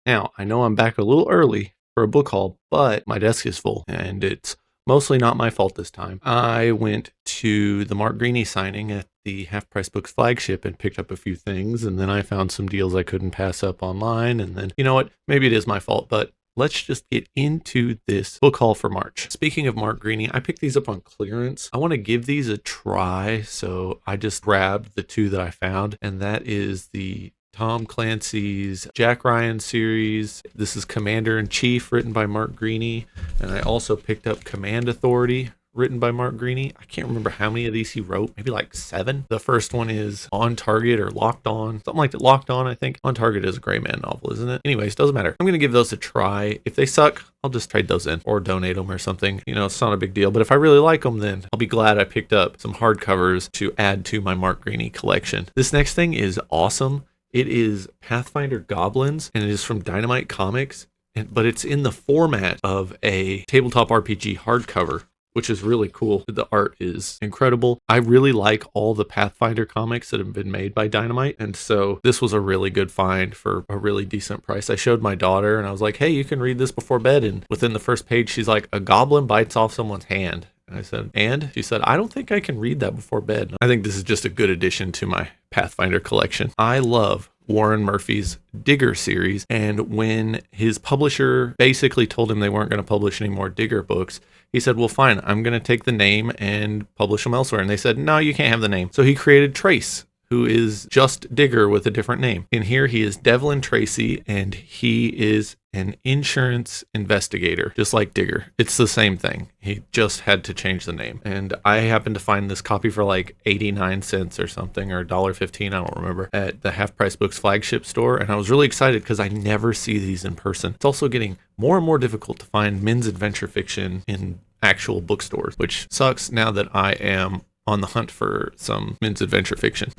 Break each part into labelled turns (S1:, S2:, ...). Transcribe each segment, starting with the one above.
S1: Now, I know I'm back a little early for a book haul, but my desk is full and it's mostly not my fault this time. I went to the Mark Greaney signing at the Half Price Books flagship and picked up a few things, and then I found some deals I couldn't pass up online, and then, you know what, maybe it is my fault, but let's just get into this book haul for March. Speaking of Mark Greaney, I picked these up on clearance. I want to give these a try, so I just grabbed the two that I found, and that is the Tom Clancy's Jack Ryan series. This is Commander-in-Chief, written by Mark Greaney, and I also picked up Command Authority, written by Mark Greaney. I can't remember how many of these he wrote, maybe like 7. The first one is On Target or Locked On, something like that. Locked On, I think. On Target is a Gray Man novel, isn't it? Anyways, doesn't matter. I'm going to give those a try. If they suck, I'll just trade those in or donate them or something. You know, it's not a big deal. But if I really like them, then I'll be glad I picked up some hardcovers to add to my Mark Greaney collection. This next thing is awesome. It is Pathfinder Goblins, and it is from Dynamite Comics, but it's in the format of a tabletop RPG hardcover, which is really cool. The art is incredible. I really like all the Pathfinder comics that have been made by Dynamite, and so this was a really good find for a really decent price. I showed my daughter, and I was like, hey, you can read this before bed, and within the first page, she's like, a goblin bites off someone's hand. And I said, and? She said, I don't think I can read that before bed. I think this is just a good addition to my Pathfinder collection. I love Warren Murphy's Digger series, and when his publisher basically told him they weren't going to publish any more Digger books, he said, well, fine, I'm going to take the name and publish them elsewhere. And they said, no, you can't have the name. So he created Trace, who is just Digger with a different name. And here he is Devlin Tracy, and he is an insurance investigator, just like Digger. It's the same thing. He just had to change the name. And I happened to find this copy for like 89 cents or something, or $1.15, I don't remember, at the Half Price Books flagship store. And I was really excited because I never see these in person. It's also getting more and more difficult to find men's adventure fiction in actual bookstores, which sucks now that I am on the hunt for some men's adventure fiction.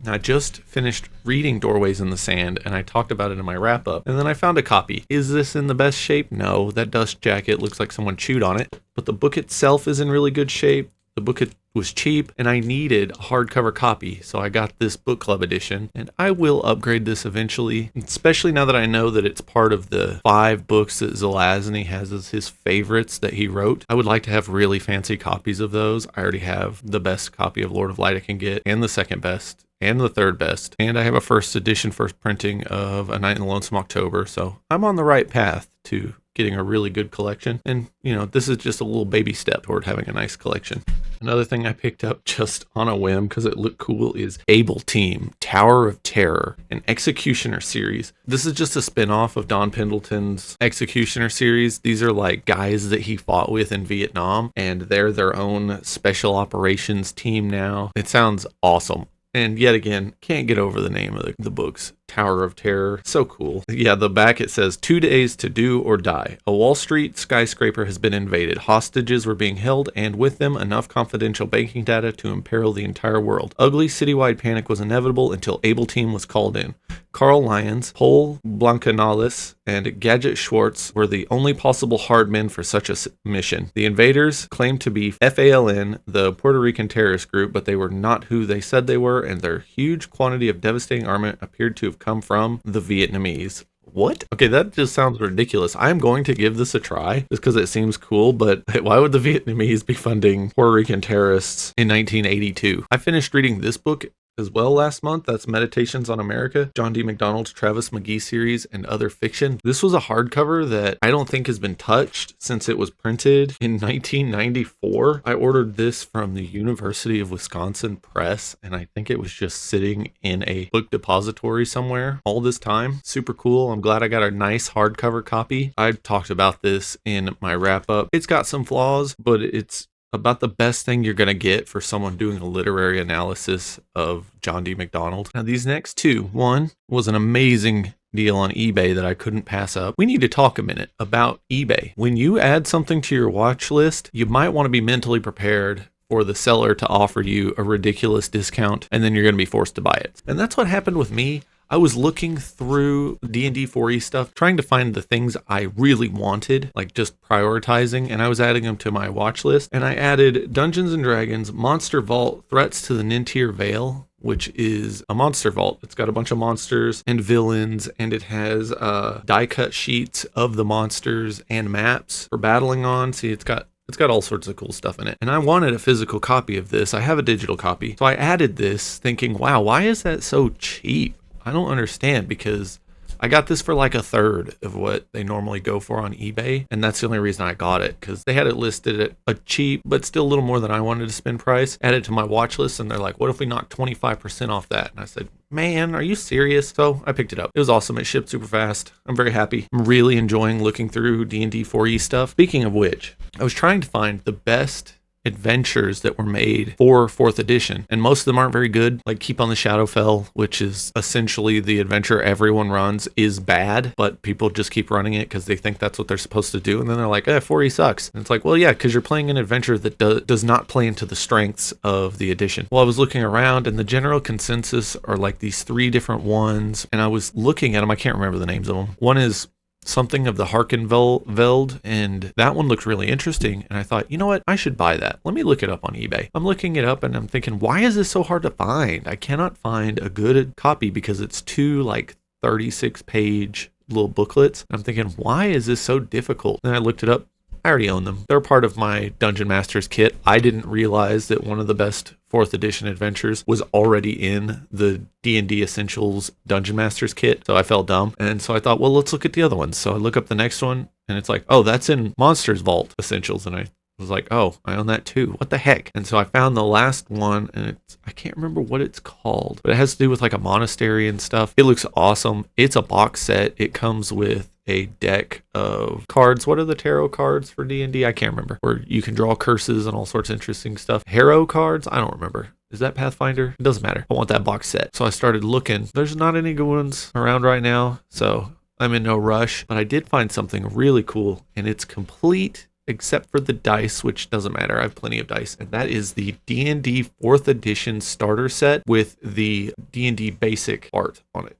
S1: I just finished reading Doorways in the Sand, and I talked about it in my wrap-up, and then I found a copy. Is this in the best shape? No, that dust jacket looks like someone chewed on it, but the book itself is in really good shape. The book was cheap, and I needed a hardcover copy, so I got this book club edition, and I will upgrade this eventually, especially now that I know that it's part of the 5 books that Zelazny has as his favorites that he wrote. I would like to have really fancy copies of those. I already have the best copy of Lord of Light I can get, and the second best, and the third best, and I have a first edition, first printing of A Night in the Lonesome October, so I'm on the right path to getting a really good collection. And, you know, this is just a little baby step toward having a nice collection. Another thing I picked up just on a whim because it looked cool is Able Team, Tower of Terror, an Executioner series. This is just a spin-off of Don Pendleton's Executioner series. These are like guys that he fought with in Vietnam, and they're their own special operations team now. It sounds awesome. And yet again, can't get over the name of the books. Tower of Terror. So cool. Yeah, the back it says, 2 days to do or die. A Wall Street skyscraper has been invaded. Hostages were being held, and with them, enough confidential banking data to imperil the entire world. Ugly citywide panic was inevitable until Able Team was called in. Carl Lyons, Paul Blancanales, and Gadget Schwartz were the only possible hard men for such a mission. The invaders claimed to be FALN, the Puerto Rican terrorist group, but they were not who they said they were, and their huge quantity of devastating armament appeared to have come from the Vietnamese. What? Okay, that just sounds ridiculous. I'm going to give this a try just because it seems cool, but why would the Vietnamese be funding Puerto Rican terrorists in 1982? I finished reading this book as well last month. That's Meditations on America, John D. McDonald's Travis McGee series, and other fiction. This was a hardcover that I don't think has been touched since it was printed in 1994. I ordered this from the University of Wisconsin Press, and I think it was just sitting in a book depository somewhere all this time. Super cool. I'm glad I got a nice hardcover copy. I talked about this in my wrap up. It's got some flaws, but it's about the best thing you're going to get for someone doing a literary analysis of John D. McDonald. Now, these next two, one was an amazing deal on eBay that I couldn't pass up. We need to talk a minute about eBay. When you add something to your watch list, you might want to be mentally prepared for the seller to offer you a ridiculous discount, and then you're going to be forced to buy it. And that's what happened with me. I was looking through D&D 4e stuff, trying to find the things I really wanted, like just prioritizing, and I was adding them to my watch list. And I added Dungeons & Dragons, Monster Vault, Threats to the Nintir Vale, which is a monster vault. It's got a bunch of monsters and villains, and it has die cut sheets of the monsters and maps for battling on. See, it's got all sorts of cool stuff in it. And I wanted a physical copy of this. I have a digital copy. So I added this thinking, wow, why is that so cheap? I don't understand, because I got this for like a third of what they normally go for on eBay. And that's the only reason I got it, because they had it listed at a cheap, but still a little more than I wanted to spend price. Added to my watch list, and they're like, what if we knock 25% off that? And I said, man, are you serious? So I picked it up. It was awesome. It shipped super fast. I'm very happy. I'm really enjoying looking through D&D 4e stuff. Speaking of which, I was trying to find the best adventures that were made for 4th edition, and most of them aren't very good. Like Keep on the Shadowfell, which is essentially the adventure everyone runs, is bad, but people just keep running it because they think that's what they're supposed to do, and then they're like, 4e sucks. And it's like, well, yeah, because you're playing an adventure that does not play into the strengths of the edition. Well, I was looking around, and the general consensus are like these 3 different ones, and I was looking at them. I can't remember the names of them. One is something of the Harkenveld, and that one looked really interesting, and I thought, you know what, I should buy that. Let me look it up on eBay. I'm looking it up, and I'm thinking, why is this so hard to find? I cannot find a good copy because it's 2 like 36-page little booklets. I'm thinking, why is this so difficult? And I looked it up. I already own them. They're part of my Dungeon Masters kit. I didn't realize that one of the best 4th edition adventures was already in the D&D Essentials Dungeon Masters kit, so I felt dumb. And so I thought, well, let's look at the other ones. So I look up the next one, and it's like, oh, that's in Monsters Vault Essentials, and I was like, oh, I own that too. What the heck? And so I found the last one, and I can't remember what it's called, but it has to do with like a monastery and stuff. It looks awesome. It's a box set. It comes with a deck of cards. What are the tarot cards for D&D? I can't remember. Where you can draw curses and all sorts of interesting stuff. Harrow cards? I don't remember. Is that Pathfinder? It doesn't matter. I want that box set. So I started looking. There's not any good ones around right now, so I'm in no rush. But I did find something really cool, and it's complete except for the dice, which doesn't matter. I have plenty of dice. And that is the D&D 4th edition starter set with the D&D basic art on it.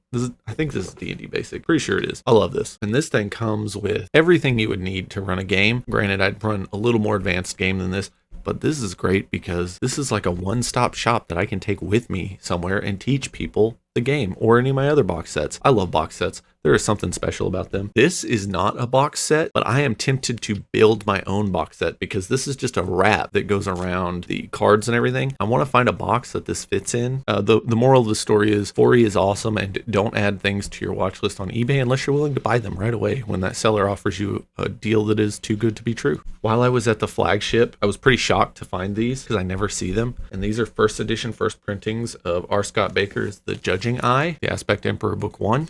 S1: I think this is D&D basic. Pretty sure it is. I love this. And this thing comes with everything you would need to run a game. Granted, I'd run a little more advanced game than this, but this is great because this is like a one-stop shop that I can take with me somewhere and teach people the game or any of my other box sets. I love box sets. There is something special about them. This is not a box set, but I am tempted to build my own box set because this is just a wrap that goes around the cards and everything. I want to find a box that this fits in. The moral of the story is 4E is awesome, and don't add things to your watch list on eBay unless you're willing to buy them right away when that seller offers you a deal that is too good to be true. While I was at the flagship, I was pretty shocked to find these because I never see them. And these are 1st edition, first printings of R. Scott Baker's The Judging Eye, The Aspect Emperor Book 1.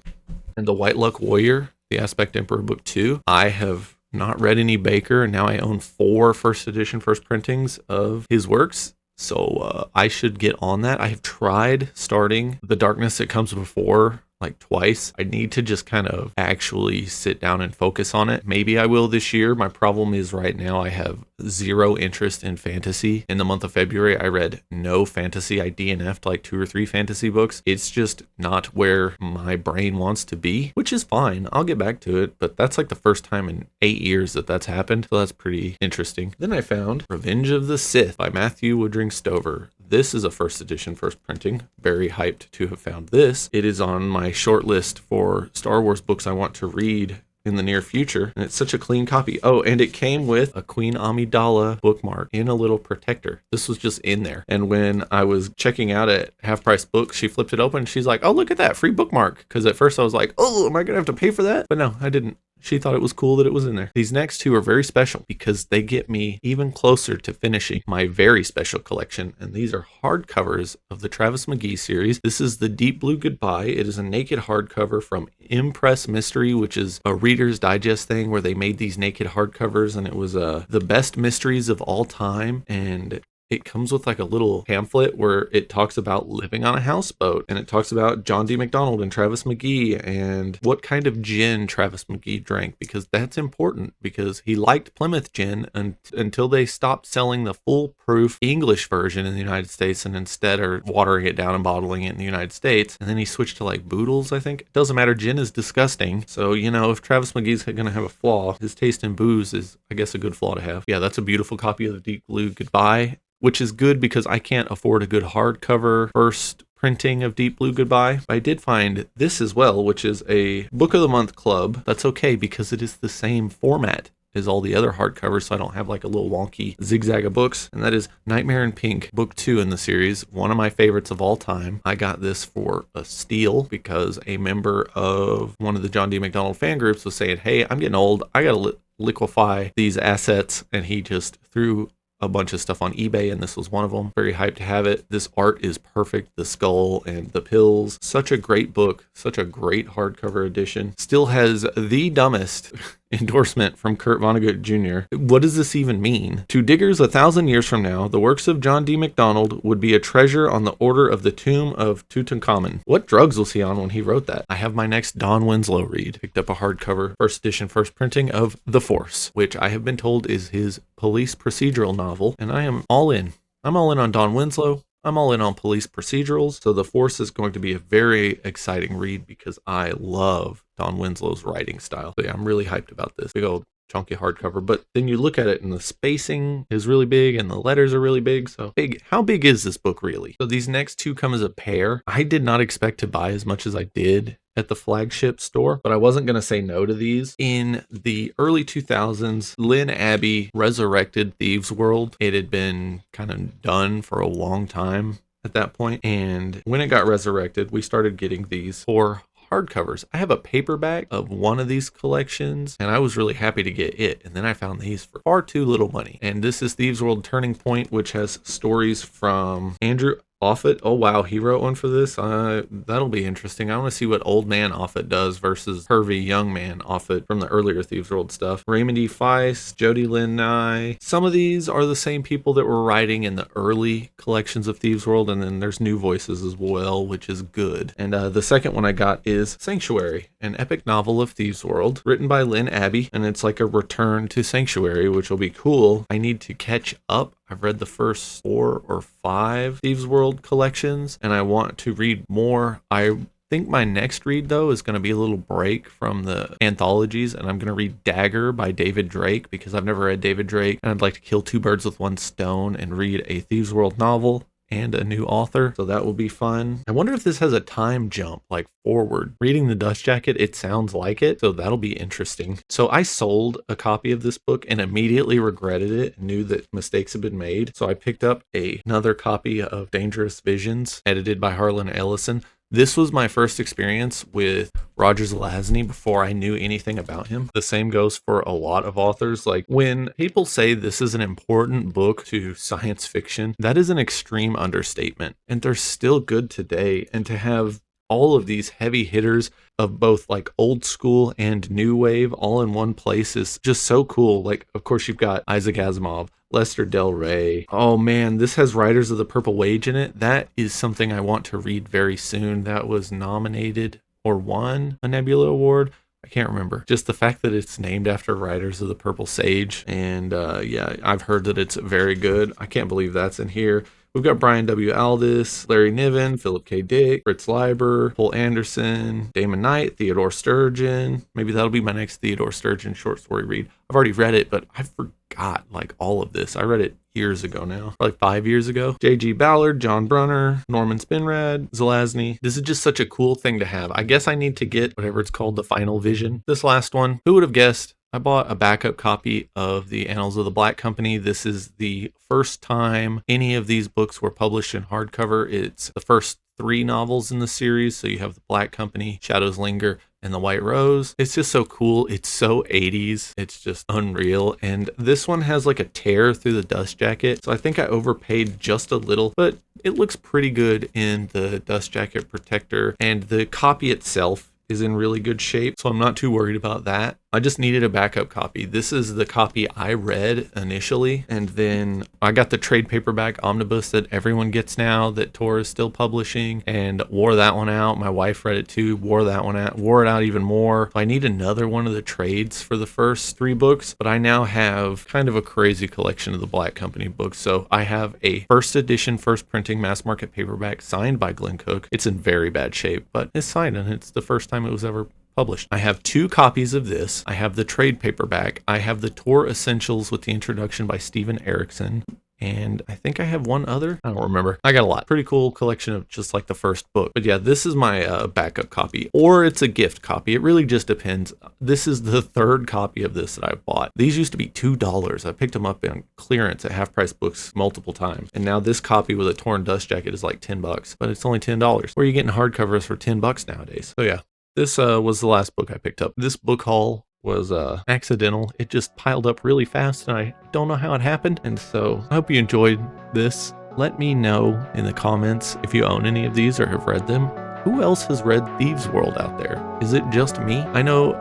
S1: And The White Luck Warrior, The Aspect Emperor Book 2. I have not read any Baker, and now I own 4 first edition, first printings of his works. So I should get on that. I have tried starting The Darkness That Comes Before like twice. I need to just kind of actually sit down and focus on it. Maybe I will this year. My problem is right now I have 0 interest in fantasy. In the month of February, I read no fantasy. I DNF'd like 2 or 3 fantasy books. It's just not where my brain wants to be, which is fine. I'll get back to it, but that's like the first time in 8 years that that's happened. So that's pretty interesting. Then I found Revenge of the Sith by Matthew Woodring Stover. This is a first edition, first printing. Very hyped to have found this. It is on my short list for Star Wars books I want to read in the near future, and it's such a clean copy. Oh, and it came with a Queen Amidala bookmark in a little protector. This was just in there. And when I was checking out at Half Price Books, she flipped it open. She's like, oh, look at that, free bookmark. Because at first I was like, oh, am I going to have to pay for that? But no, I didn't. She thought it was cool that it was in there. These next 2 are very special because they get me even closer to finishing my very special collection. And these are hardcovers of the Travis McGee series. This is The Deep Blue Goodbye. It is a naked hardcover from Impress Mystery, which is a Reader's Digest thing where they made these naked hardcovers, and it was the best mysteries of all time. And it comes with like a little pamphlet where it talks about living on a houseboat, and it talks about John D. McDonald and Travis McGee and what kind of gin Travis McGee drank, because that's important because he liked Plymouth gin until they stopped selling the foolproof English version in the United States and instead are watering it down and bottling it in the United States. And then he switched to like Boodles, I think. It doesn't matter. Gin is disgusting. So, you know, if Travis McGee's going to have a flaw, his taste in booze is, I guess, a good flaw to have. Yeah, that's a beautiful copy of The Deep Blue Goodbye, which is good because I can't afford a good hardcover first printing of Deep Blue Goodbye. I did find this as well, which is a Book of the Month club. That's okay because it is the same format as all the other hardcovers, so I don't have like a little wonky zigzag of books. And that is Nightmare in Pink, book 2 in the series, one of my favorites of all time. I got this for a steal because a member of one of the John D. McDonald fan groups was saying, hey, I'm getting old, I gotta liquefy these assets, and he just threw a bunch of stuff on eBay, and this was one of them. Very hyped to have it. This art is perfect. The skull and the pills. Such a great book. Such a great hardcover edition. Still has the dumbest endorsement from Kurt Vonnegut Jr. What does this even mean? To diggers 1,000 years from now, the works of John D. MacDonald would be a treasure on the order of the tomb of Tutankhamun. What drugs was he on when he wrote that? I have my next Don Winslow read. Picked up a hardcover, first edition, first printing of The Force, which I have been told is his police procedural novel, and I am all in. I'm all in on Don Winslow. I'm all in on police procedurals, so The Force is going to be a very exciting read because I love Don Winslow's writing style. So yeah, I'm really hyped about this. Big old chunky hardcover, but then you look at it and the spacing is really big and the letters are really big. So big. How big is this book really? So these next two come as a pair. I did not expect to buy as much as I did at the flagship store, but I wasn't going to say no to these. In the early 2000s, Lynn Abbey resurrected Thieves World. It had been kind of done for a long time at that point, and when it got resurrected, we started getting these for hardcovers. I have a paperback of one of these collections, and I was really happy to get it. And then I found these for far too little money. And this is Thieves World Turning Point, which has stories from Andrew Offutt. Oh wow, he wrote one for this. That'll be interesting. I want to see what old man Offutt does versus pervy young man Offutt from the earlier Thieves World stuff. Raymond E. Feist, Jody Lynn Nye. Some of these are the same people that were writing in the early collections of Thieves World, and then there's new voices as well, which is good. And the second one I got is Sanctuary, an epic novel of Thieves World, written by Lynn Abbey, and it's like a return to Sanctuary, which will be cool. I need to catch up. I've read the first 4 or 5 Thieves World collections, and I want to read more. I think my next read, though, is going to be a little break from the anthologies, and I'm going to read Dagger by David Drake, because I've never read David Drake, and I'd like to kill 2 birds with 1 stone and read a Thieves World novel and a new author, so that will be fun. I wonder if this has a time jump, like forward. Reading the Dust Jacket, it sounds like it, so that'll be interesting. So I sold a copy of this book and immediately regretted it, knew that mistakes had been made, so I picked up another copy of Dangerous Visions, edited by Harlan Ellison. This was my first experience with Roger Zelazny before I knew anything about him. The same goes for a lot of authors. Like, when people say this is an important book to science fiction, that is an extreme understatement. And they're still good today. And to have all of these heavy hitters of both like old school and new wave all in one place is just so cool. Like, of course, you've got Isaac Asimov, Lester Del Rey. Oh man, this has Riders of the Purple Wage in it. That is something I want to read very soon. That was nominated or won a Nebula Award. I can't remember. Just the fact that it's named after Riders of the Purple Sage. And yeah, I've heard that it's very good. I can't believe that's in here. We've got Brian W. Aldiss, Larry Niven, Philip K. Dick, Fritz Leiber, Paul Anderson, Damon Knight, Theodore Sturgeon. Maybe that'll be my next Theodore Sturgeon short story read. I've already read it, but I forgot like all of this. I read it years ago now, like 5 years ago. J.G. Ballard, John Brunner, Norman Spinrad, Zelazny. This is just such a cool thing to have. I guess I need to get whatever it's called, the Final Vision. This last one, who would have guessed? I bought a backup copy of the Annals of the Black Company. This is the first time any of these books were published in hardcover. It's the first 3 novels in the series. So you have the Black Company, Shadows Linger, and the White Rose. It's just so cool. It's so 80s. It's just unreal. And this one has like a tear through the dust jacket. So I think I overpaid just a little, but it looks pretty good in the dust jacket protector. And the copy itself is in really good shape, so I'm not too worried about that. I just needed a backup copy. This is the copy I read initially, and then I got the trade paperback omnibus that everyone gets now that Tor is still publishing, and wore that one out. My wife read it too, wore that one out, wore it out even more. I need another one of the trades for the first 3 books, but I now have kind of a crazy collection of the Black Company books. So I have a first edition, first printing mass market paperback signed by Glenn Cook. It's in very bad shape, but it's signed, and it's the first time it was ever published. I have 2 copies of this. I have the trade paperback. I have the Tor Essentials with the introduction by Steven Erickson. And I think I have one other. I don't remember. I got a lot. Pretty cool collection of just like the first book. But yeah, this is my backup copy, or it's a gift copy. It really just depends. This is the third copy of this that I bought. These used to be $2. I picked them up on clearance at Half Price Books multiple times. And now this copy with a torn dust jacket is like $10, but it's only $10. Where are you getting hardcovers for $10 nowadays? So yeah, this was the last book I picked up. This book haul was accidental. It just piled up really fast and I don't know how it happened. And so I hope you enjoyed this. Let me know in the comments if you own any of these or have read them. Who else has read Thieves World out there? Is it just me? I know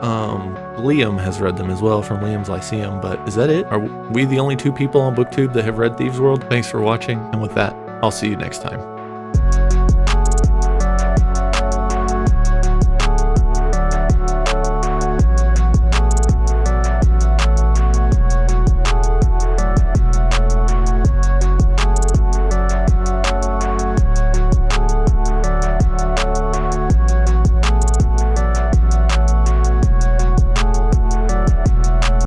S1: Liam has read them as well from Liam's Lyceum, but is that it? Are we the only two people on BookTube that have read Thieves World? Thanks for watching, and with that, I'll see you next time.